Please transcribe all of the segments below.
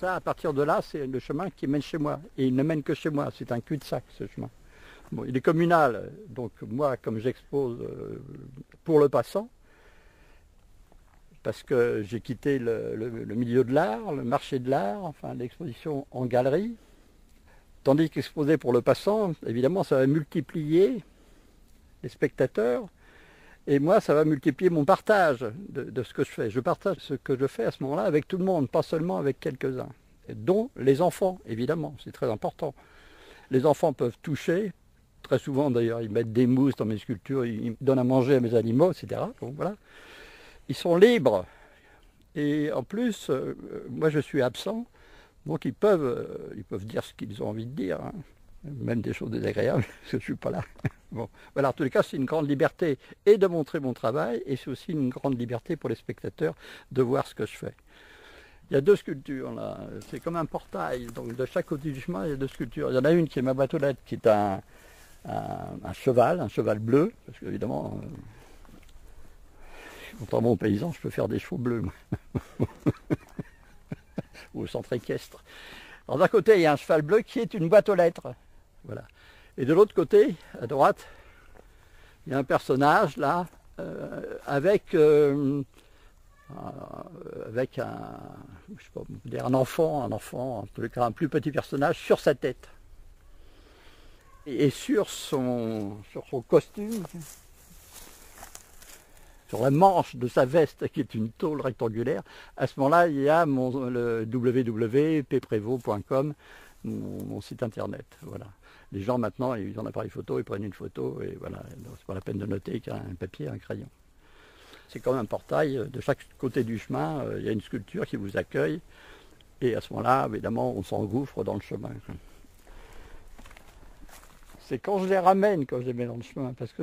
Ça, à partir de là, c'est le chemin qui mène chez moi. Et il ne mène que chez moi, c'est un cul-de-sac ce chemin. Bon, il est communal, donc moi, comme j'expose pour le passant, parce que j'ai quitté le milieu de l'art, le marché de l'art, enfin l'exposition en galerie, tandis qu'exposer pour le passant, évidemment, ça va multiplier les spectateurs, et moi, ça va multiplier mon partage de ce que je fais. Je partage ce que je fais à ce moment-là avec tout le monde, pas seulement avec quelques-uns, dont les enfants, évidemment, c'est très important. Les enfants peuvent toucher, très souvent d'ailleurs, ils mettent des mousses dans mes sculptures, ils donnent à manger à mes animaux, etc. Donc voilà. Ils sont libres. Et en plus, moi je suis absent, donc ils peuvent dire ce qu'ils ont envie de dire, hein. Même des choses désagréables, parce que je ne suis pas là. Bon, voilà, en tous les cas, c'est une grande liberté et de montrer mon travail, et c'est aussi une grande liberté pour les spectateurs de voir ce que je fais. Il y a deux sculptures là, c'est comme un portail, donc de chaque côté du chemin, il y a deux sculptures. Il y en a une qui est ma boîte aux lettres, qui est un cheval bleu, parce qu'évidemment, contrairement aux paysans, je peux faire des chevaux bleus, moi. Ou au centre équestre. Alors d'un côté, il y a un cheval bleu qui est une boîte aux lettres. Voilà. Et de l'autre côté, à droite, il y a un personnage là, avec un, je sais pas, dire un enfant, en tous les cas un plus petit personnage sur sa tête. Et sur son costume, sur la manche de sa veste, qui est une tôle rectangulaire, à ce moment-là, il y a le www.pprévost.com, mon site internet. Voilà. Les gens maintenant, ils ont un appareil photo, ils prennent une photo, et voilà, c'est pas la peine de noter qu'il y a un papier, un crayon. C'est comme un portail, de chaque côté du chemin, il y a une sculpture qui vous accueille, et à ce moment-là, évidemment, on s'engouffre dans le chemin. C'est quand je les ramène, quand je les mets dans le chemin, parce que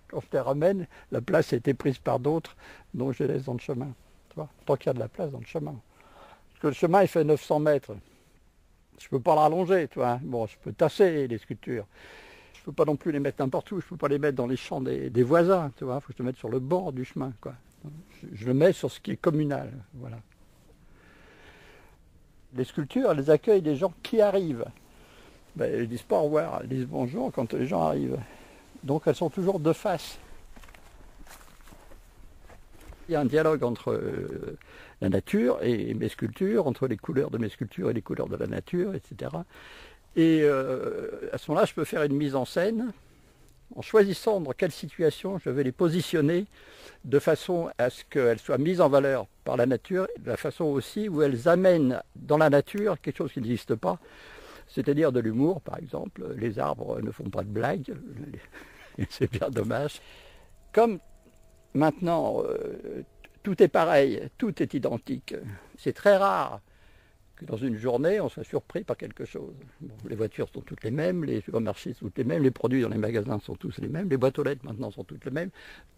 quand je les ramène, la place a été prise par d'autres, donc je les laisse dans le chemin. Tu vois, tant qu'il y a de la place dans le chemin. Parce que le chemin, il fait 900 mètres. Je ne peux pas le rallonger, tu vois. Bon, je peux tasser les sculptures. Je ne peux pas non plus les mettre n'importe où. Je ne peux pas les mettre dans les champs des voisins, tu vois. Il faut que je le mette sur le bord du chemin, quoi. Je le mets sur ce qui est communal, voilà. Les sculptures, elles accueillent des gens qui arrivent. Ben, elles ne disent pas au revoir, elles disent bonjour quand les gens arrivent. Donc elles sont toujours de face. Il y a un dialogue entre la nature et mes sculptures, entre les couleurs de mes sculptures et les couleurs de la nature, etc. Et à ce moment-là, je peux faire une mise en scène en choisissant dans quelle situation je vais les positionner de façon à ce qu'elles soient mises en valeur par la nature, de la façon aussi où elles amènent dans la nature quelque chose qui n'existe pas, c'est-à-dire de l'humour, par exemple. Les arbres ne font pas de blagues, c'est bien dommage. Comme maintenant, tout est pareil, tout est identique. C'est très rare que dans une journée, on soit surpris par quelque chose. Bon, les voitures sont toutes les mêmes, les supermarchés sont toutes les mêmes, les produits dans les magasins sont tous les mêmes, les boîtes aux lettres maintenant sont toutes les mêmes.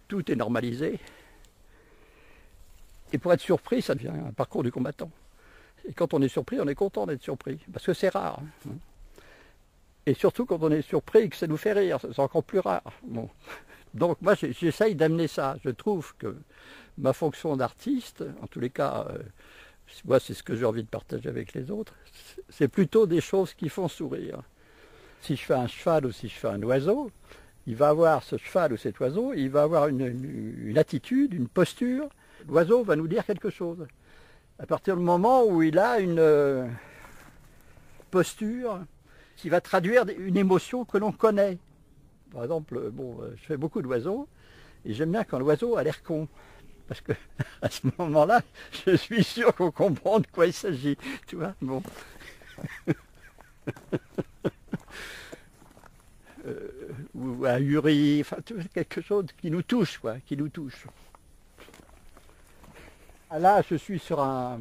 Tout est normalisé. Et pour être surpris, ça devient un parcours du combattant. Et quand on est surpris, on est content d'être surpris, parce que c'est rare. Et surtout quand on est surpris et que ça nous fait rire, c'est encore plus rare. Bon. Donc moi j'essaye d'amener ça. Je trouve que ma fonction d'artiste, en tous les cas, moi c'est ce que j'ai envie de partager avec les autres, c'est plutôt des choses qui font sourire. Si je fais un cheval ou si je fais un oiseau, il va avoir ce cheval ou cet oiseau, il va avoir une attitude, une posture. L'oiseau va nous dire quelque chose. À partir du moment où il a une posture qui va traduire une émotion que l'on connaît. Par exemple, bon, je fais beaucoup d'oiseaux et j'aime bien quand l'oiseau a l'air con. Parce que à ce moment-là, je suis sûr qu'on comprend de quoi il s'agit. Tu vois, bon. Ou un uri, enfin quelque chose qui nous touche, quoi, qui nous touche. Là, je suis sur un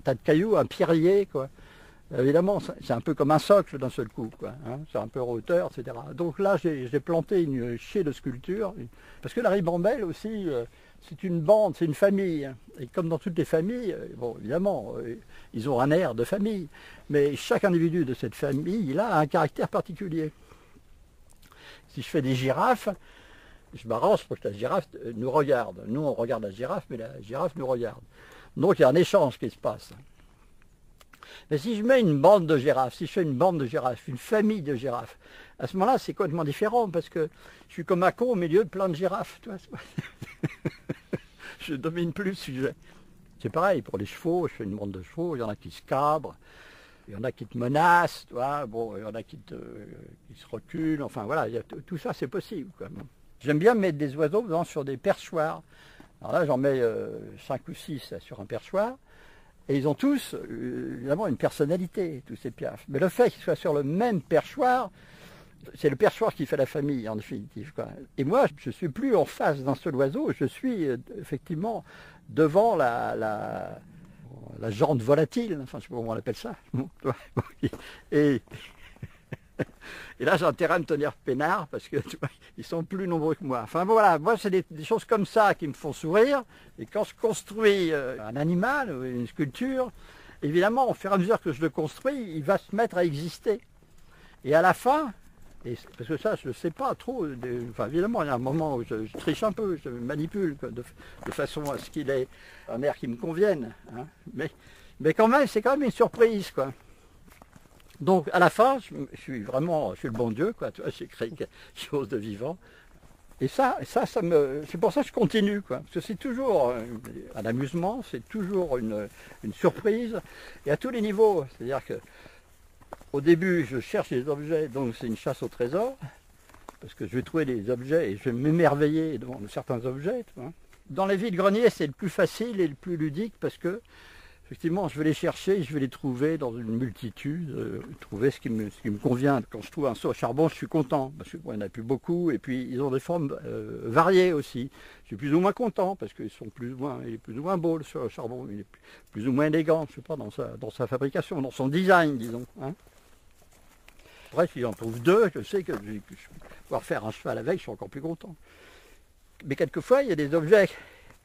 tas de cailloux, un pierrier, quoi. Évidemment, c'est un peu comme un socle d'un seul coup, quoi, hein, c'est un peu en hauteur, etc. Donc là, j'ai planté une chier de sculpture, parce que la ribambelle aussi, c'est une bande, c'est une famille. Et comme dans toutes les familles, bon, évidemment, ils ont un air de famille, mais chaque individu de cette famille, il a un caractère particulier. Si je fais des girafes, je m'arrange pour que la girafe nous regarde. Nous, on regarde la girafe, mais la girafe nous regarde. Donc, il y a un échange qui se passe. Mais si je mets une bande de girafes, si je fais une bande de girafes, une famille de girafes, à ce moment-là, c'est complètement différent parce que je suis comme un con au milieu de plein de girafes. Tu vois. Je domine plus le sujet. C'est pareil pour les chevaux, je fais une bande de chevaux, il y en a qui se cabrent, il y en a qui te menacent, tu vois, bon, il y en a qui se reculent, enfin voilà, tout ça c'est possible. J'aime bien mettre des oiseaux sur des perchoirs. Alors là j'en mets 5 ou 6 sur un perchoir, et ils ont tous évidemment une personnalité, tous ces piafs. Mais le fait qu'ils soient sur le même perchoir, c'est le perchoir qui fait la famille en définitive. Et moi je ne suis plus en face d'un seul oiseau, je suis effectivement devant la jante volatile, enfin je sais pas comment on appelle ça. Et là j'ai intérêt à me tenir peinard parce que tu vois, ils sont plus nombreux que moi. Enfin voilà, moi c'est des choses comme ça qui me font sourire. Et quand je construis un animal ou une sculpture, évidemment au fur et à mesure que je le construis, il va se mettre à exister. Et à la fin, parce que ça je ne sais pas trop, enfin évidemment il y a un moment où je triche un peu, je manipule de façon à ce qu'il ait un air qui me convienne. Hein. Mais quand même, c'est quand même une surprise, quoi. Donc à la fin, je suis le bon Dieu, quoi. Tu vois, j'ai créé quelque chose de vivant. Et c'est pour ça que je continue, quoi. Parce que c'est toujours un amusement, c'est toujours une surprise, et à tous les niveaux. C'est-à-dire que au début, je cherche des objets, donc c'est une chasse au trésor, parce que je vais trouver des objets et je vais m'émerveiller devant certains objets. Tu vois. Dans les vides-greniers, c'est le plus facile et le plus ludique, parce que effectivement, je vais les chercher, je vais les trouver dans une multitude, trouver ce qui me convient. Quand je trouve un seau à charbon, je suis content, parce qu'il n'y en a plus beaucoup, et puis ils ont des formes variées aussi. Je suis plus ou moins content, parce qu'il est plus ou moins beau, le seau à charbon, il est plus ou moins élégant, je sais pas, dans sa fabrication, dans son design, disons. Hein. Après, si j'en trouve deux, je sais que je vais pouvoir faire un cheval avec, je suis encore plus content. Mais quelquefois, il y a des objets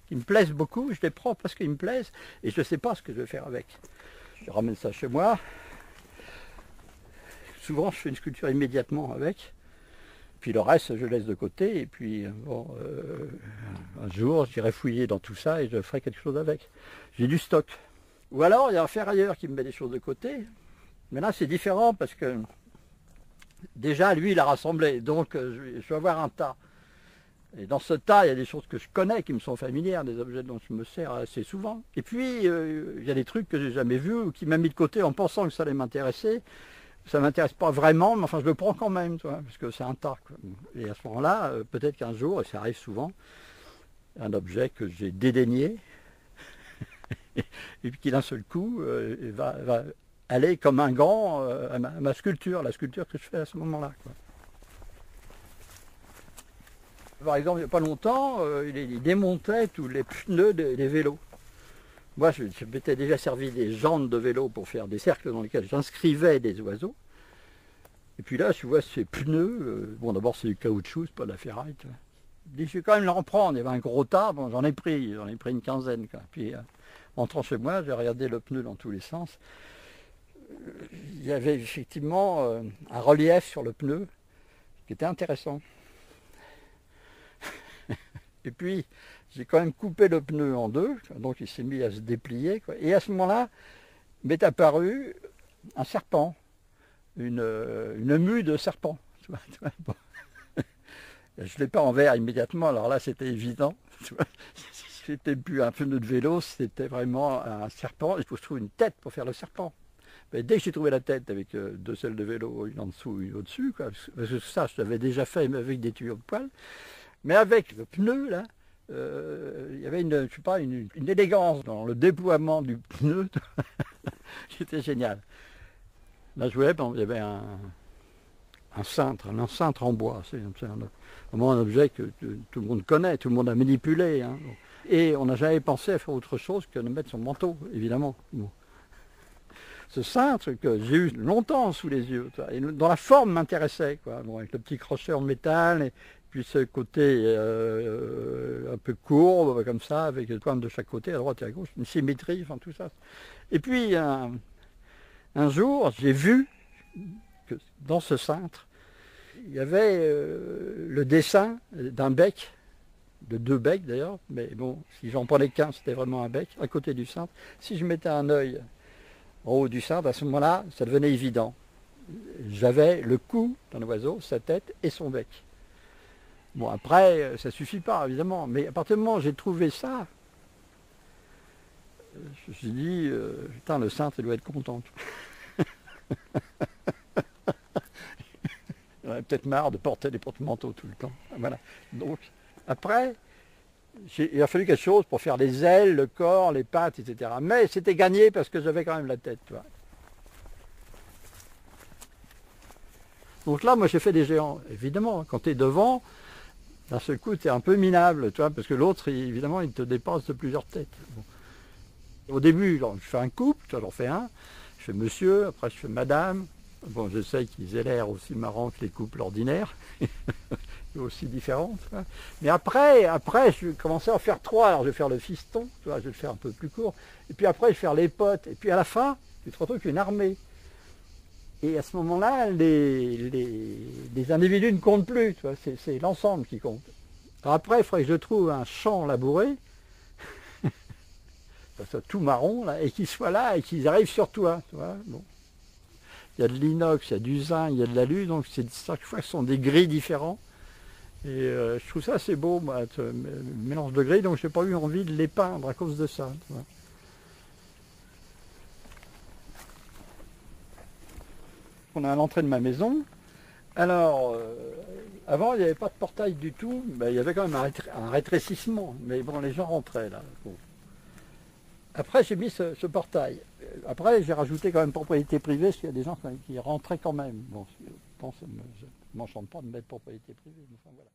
qui me plaisent beaucoup, je les prends parce qu'ils me plaisent, et je ne sais pas ce que je vais faire avec. Je ramène ça chez moi. Souvent, je fais une sculpture immédiatement avec. Puis le reste, je laisse de côté, et puis bon, un jour, j'irai fouiller dans tout ça et je ferai quelque chose avec. J'ai du stock. Ou alors, il y a un ferrailleur qui me met des choses de côté. Mais là, c'est différent parce que déjà, lui, il a rassemblé, donc je vais avoir un tas. Et dans ce tas, il y a des choses que je connais, qui me sont familières, des objets dont je me sers assez souvent. Et puis, il y a des trucs que j'ai jamais vus ou qui m'a mis de côté en pensant que ça allait m'intéresser. Ça ne m'intéresse pas vraiment, mais enfin, je le prends quand même, tu vois, parce que c'est un tas. Quoi. Et à ce moment-là, peut-être qu'un jour, et ça arrive souvent, un objet que j'ai dédaigné, et puis qui d'un seul coup va aller comme un gant à ma sculpture, la sculpture que je fais à ce moment-là. Par exemple, il n'y a pas longtemps, il démontait tous les pneus des vélos. Moi, je m'étais déjà servi des jantes de vélo pour faire des cercles dans lesquels j'inscrivais des oiseaux. Et puis là, tu vois ces pneus, bon d'abord c'est du caoutchouc, c'est pas de la ferraille. Je dis, je vais quand même l'en prendre, il y avait un gros tas, bon, j'en ai pris une quinzaine. Quoi. Puis en rentrant chez moi, j'ai regardé le pneu dans tous les sens. Il y avait effectivement un relief sur le pneu qui était intéressant. Et puis, j'ai quand même coupé le pneu en deux, donc il s'est mis à se déplier. Quoi. Et à ce moment-là, m'est apparu un serpent, une mue de serpent. Bon. Je ne l'ai pas en verre immédiatement, alors là c'était évident. C'était plus un pneu de vélo, c'était vraiment un serpent. Il faut trouver une tête pour faire le serpent. Mais dès que j'ai trouvé la tête avec deux selles de vélo, une en dessous, une au-dessus, parce que ça je l'avais déjà fait mais avec des tuyaux de poêle. Mais avec le pneu, là, il y avait une élégance dans le déploiement du pneu. C'était génial. Là, je voulais, il y avait un cintre en bois. C'est vraiment un objet que tout le monde connaît, tout le monde a manipulé. Hein. Et on n'a jamais pensé à faire autre chose que de mettre son manteau, évidemment. Bon. Ce cintre que j'ai eu longtemps sous les yeux, et dont la forme m'intéressait, bon, avec le petit crochet en métal, et puis ce côté un peu courbe, comme ça, avec les pointes de chaque côté, à droite et à gauche, une symétrie, enfin tout ça. Et puis, un jour, j'ai vu que dans ce cintre, il y avait le dessin d'un bec, de deux becs d'ailleurs, mais bon, si j'en prenais qu'un, c'était vraiment un bec, à côté du cintre. Si je mettais un œil en haut du cintre, à ce moment-là, ça devenait évident. J'avais le cou d'un oiseau, sa tête et son bec. Bon, après, ça suffit pas, évidemment, mais à partir du moment où j'ai trouvé ça, je me suis dit, putain, le cintre, il doit être content. Il en avait peut-être marre de porter des porte-manteaux tout le temps. Voilà. Donc, après, il a fallu quelque chose pour faire les ailes, le corps, les pattes, etc. Mais c'était gagné parce que j'avais quand même la tête. Tu vois. Donc là, moi, j'ai fait des géants. Évidemment, quand tu es devant, d'un seul coup, tu es un peu minable, tu vois, parce que l'autre, évidemment, il te dépasse de plusieurs têtes. Bon. Au début, je fais un couple, j'en fais un, je fais monsieur, après je fais madame. Bon, j'essaye qu'ils aient l'air aussi marrants que les couples ordinaires, aussi différents. Tu vois. Mais après, je vais commencer à en faire trois. Alors je vais faire le fiston, tu vois, je vais le faire un peu plus court. Et puis après, je vais faire les potes. Et puis à la fin, tu te retrouves avec une armée. Et à ce moment-là, les individus ne comptent plus, tu vois, c'est l'ensemble qui compte. Alors après, il faudrait que je trouve un champ labouré, ça soit tout marron, là, et qu'ils soient là et qu'ils arrivent sur toi. Tu vois, bon. Il y a de l'inox, il y a du zinc, il y a de l'alu, donc chaque fois ce sont des gris différents. Et je trouve ça assez beau, moi, ce mélange de gris, donc je n'ai pas eu envie de les peindre à cause de ça. Tu vois. On a à l'entrée de ma maison. Alors, avant, il n'y avait pas de portail du tout. Ben, il y avait quand même un rétrécissement. Mais bon, les gens rentraient là. Bon. Après, j'ai mis ce portail. Après, j'ai rajouté quand même propriété privée, parce qu'il y a des gens qui rentraient quand même. Bon, je pense que ça ne m'enchante pas de mettre propriété privée. Mais enfin, voilà.